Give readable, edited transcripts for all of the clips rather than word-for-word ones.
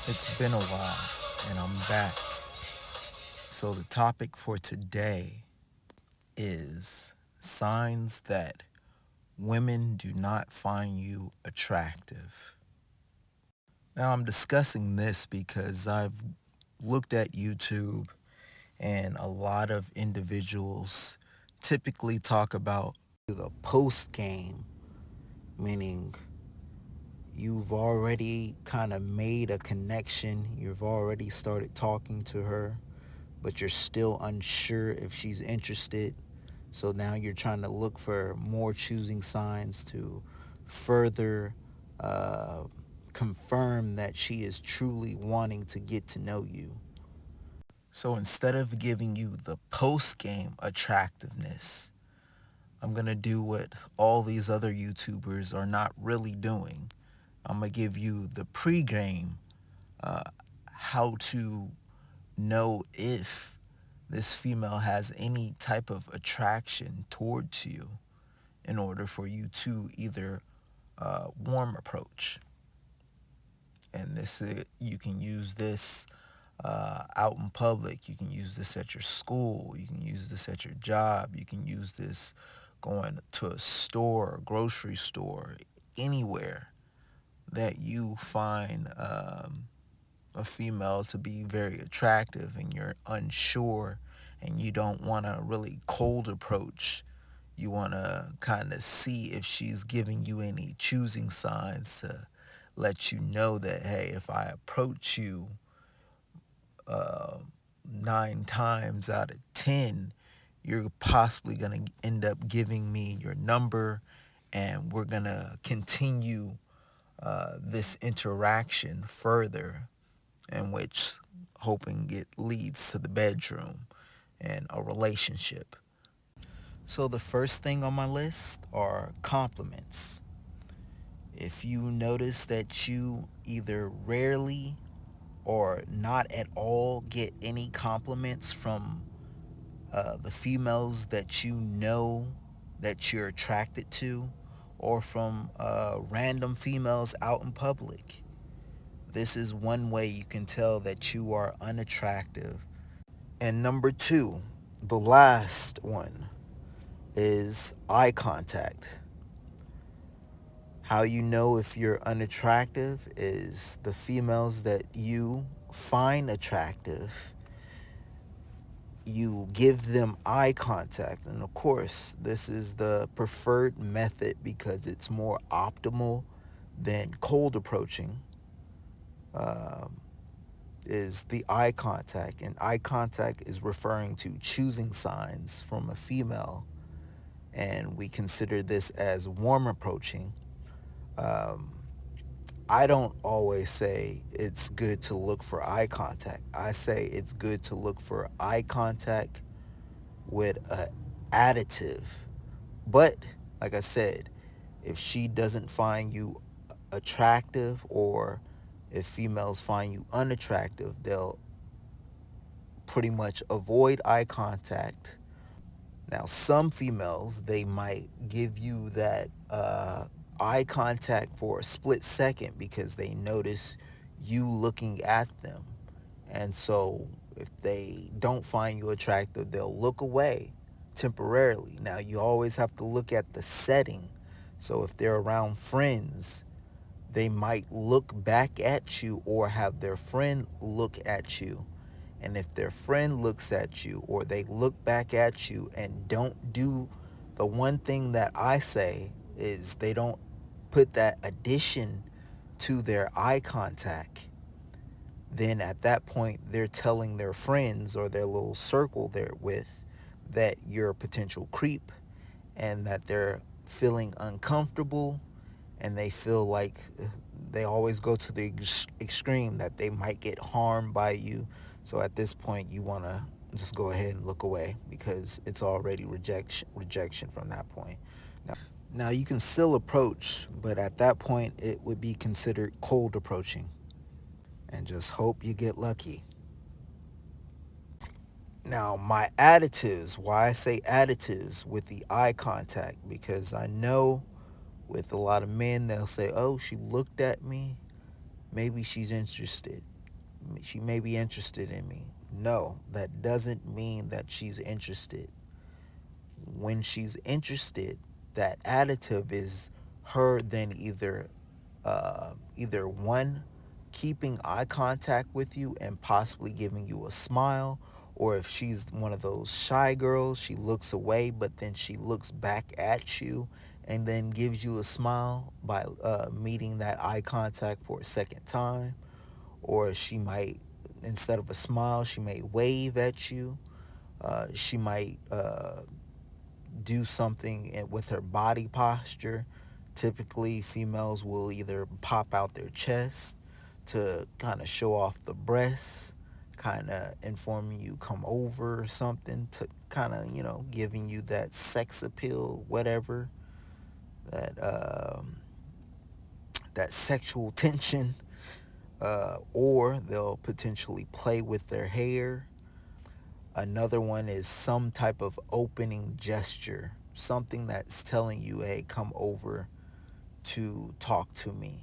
It's been a while, and I'm back. So, the topic for today is signs that women do not find you attractive. Now, I'm discussing this because I've looked at YouTube, and a lot of individuals typically talk about the post game, meaning you've already kind of made a connection, you've already started talking to her, but you're still unsure if she's interested. So now you're trying to look for more choosing signs to further uh, confirm that she is truly wanting to get to know you. So instead of giving you the post game attractiveness, I'm going to do what all these other YouTubers are not really doing. I'm going to give you the pregame, uh, how to know if this female has any type of attraction towards you in order for you to either warm approach. And you can use this out in public. You can use this at your school. You can use this at your job. You can use this going to a store, a grocery store, anywhere that you find a female to be very attractive and you're unsure and you don't want to really cold approach. You want to kind of see if she's giving you any choosing signs to let you know that, hey, if I approach you uh, 9 times out of 10, you're possibly going to end up giving me your number and we're going to continue this interaction further, in which hoping it leads to the bedroom and a relationship. So the first thing on my list are compliments. If you notice that you either rarely or not at all get any compliments from the females that you know that you're attracted to, or from random females out in public, this is one way you can tell that you are unattractive. And number two, the last one, is eye contact. How you know if you're unattractive is the females that you find attractive, you give them eye contact. And of course, this is the preferred method because it's more optimal than cold approaching. Um, is the eye contact. And eye contact is referring to choosing signs from a female. And we consider this as warm approaching. Um, I don't always say it's good to look for eye contact. I say it's good to look for eye contact with a additive. But like I said, if she doesn't find you attractive or if females find you unattractive, they'll pretty much avoid eye contact. Now, some females, they might give you that eye contact for a split second because they notice you looking at them. And so, if they don't find you attractive, they'll look away temporarily. Now, you always have to look at the setting. So, if they're around friends, they might look back at you or have their friend look at you. And if their friend looks at you or they look back at you and don't do the one thing that I say is they don't put that addition to their eye contact, then at that point they're telling their friends or their little circle they're with that you're a potential creep and that they're feeling uncomfortable and they feel like they always go to the extreme that they might get harmed by you. So at this point, you want to just go ahead and look away because it's already rejection from that point. Now you can still approach, but at that point, it would be considered cold approaching, and just hope you get lucky. Now, my additives, why I say additives with the eye contact, because I know with a lot of men, they'll say, oh, she looked at me, maybe she's interested. She may be interested in me. No, that doesn't mean that she's interested. When she's interested, that additive is her then either one, keeping eye contact with you and possibly giving you a smile, or if she's one of those shy girls, she looks away but then she looks back at you and then gives you a smile by meeting that eye contact for a second time. Or she might, instead of a smile, she may wave at you. She might do something with her body posture. Typically, females will either pop out their chest to kind of show off the breasts, kind of informing you come over or something, to kind of, giving you that sex appeal, whatever, that that sexual tension. Or they'll potentially play with their hair. Another one is some type of opening gesture, something that's telling you, hey, come over to talk to me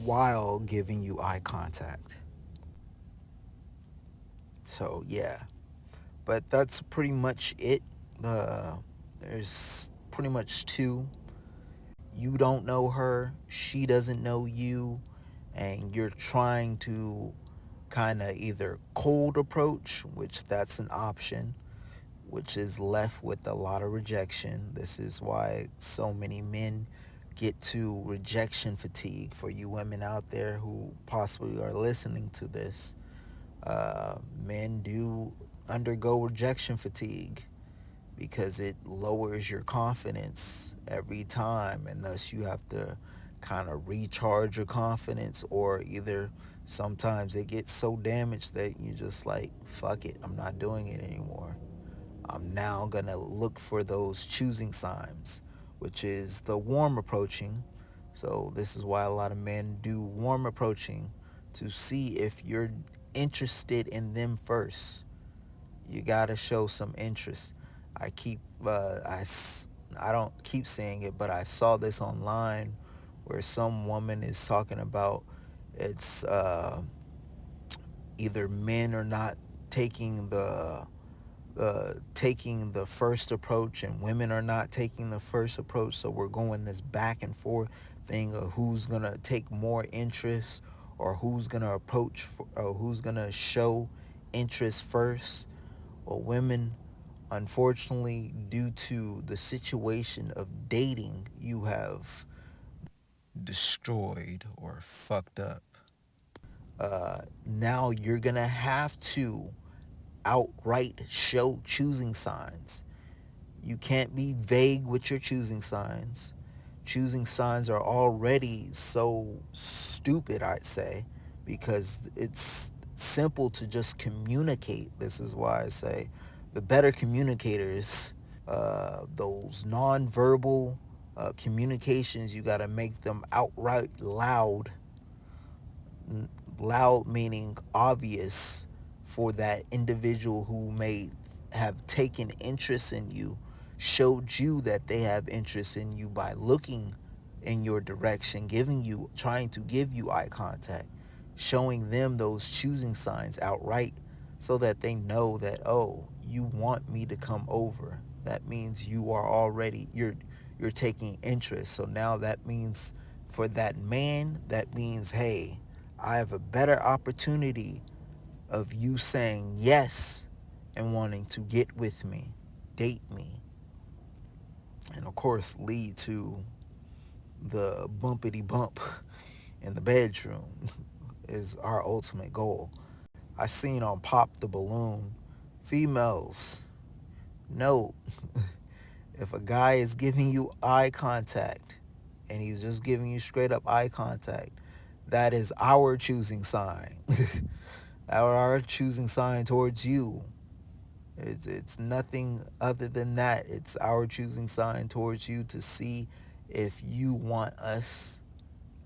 while giving you eye contact. So, yeah. But that's pretty much it. There's pretty much two. You don't know her, she doesn't know you, and you're trying to kind of either cold approach, which that's an option, which is left with a lot of rejection. This is why so many men get to rejection fatigue. For you women out there who possibly are listening to this, men do undergo rejection fatigue because it lowers your confidence every time, and thus you have to kind of recharge your confidence, or either sometimes it gets so damaged that you just like, fuck it, I'm not doing it anymore. I'm now gonna look for those choosing signs, which is the warm approaching. So this is why a lot of men do warm approaching, to see if you're interested in them first. You gotta show some interest. I keep I don't keep saying it, but I saw this online where some woman is talking about, it's either men are not taking the first approach, and women are not taking the first approach. So we're going this back and forth thing of who's gonna take more interest, or who's gonna approach, or who's gonna show interest first. Well, women, unfortunately, due to the situation of dating, you have destroyed or fucked up. Now you're gonna have to outright show choosing signs. You can't be vague with your choosing signs. Choosing signs are already so stupid, I'd say, because it's simple to just communicate. This is why I say the better communicators, those nonverbal communications, you got to make them outright loud. Loud meaning obvious for that individual who may have taken interest in you, showed you that they have interest in you by looking in your direction, trying to give you eye contact, showing them those choosing signs outright, so that they know that, oh, you want me to come over. That means you are already, you're taking interest. So now that means, for that man, that means, hey, I have a better opportunity of you saying yes and wanting to get with me, date me, and of course lead to the bumpity bump in the bedroom is our ultimate goal. I seen on Pop the Balloon, females, note, if a guy is giving you eye contact and he's just giving you straight up eye contact, that is our choosing sign. Our choosing sign towards you. It's nothing other than that. It's our choosing sign towards you to see if you want us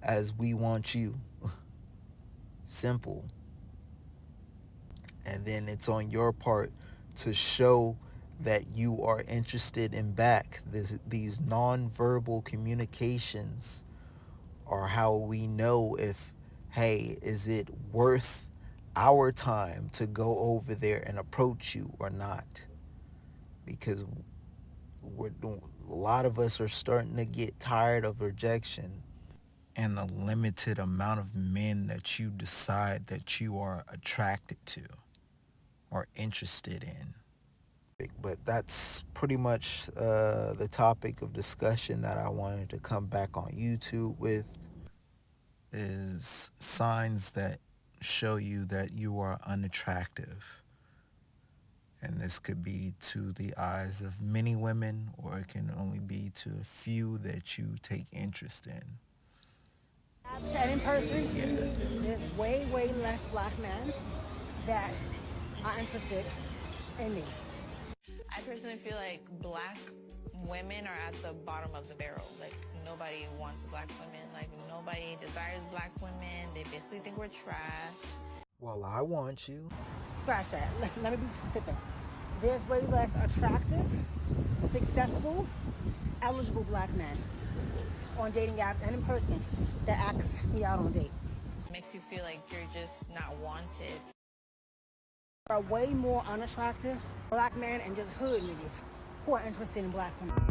as we want you. Simple. And then it's on your part to show that you are interested in back. These nonverbal communications are how we know if, hey, is it worth our time to go over there and approach you or not, because a lot of us are starting to get tired of rejection and the limited amount of men that you decide that you are attracted to or interested in. But that's pretty much the topic of discussion that I wanted to come back on YouTube with, is signs that show you that you are unattractive. And this could be to the eyes of many women, or it can only be to a few that you take interest in. I've said in person, there's way, way less black men that are interested in me. I personally feel like black women are at the bottom of the barrel. Like, nobody wants black women. Like, nobody desires black women. They basically think we're trash. Well, I want you. Scratch that. Let me be specific. There's way less attractive, successful, eligible black men on dating apps and in person that ask me out on dates. It makes you feel like you're just not wanted. There are way more unattractive black men and just hood niggas who are interested in black women.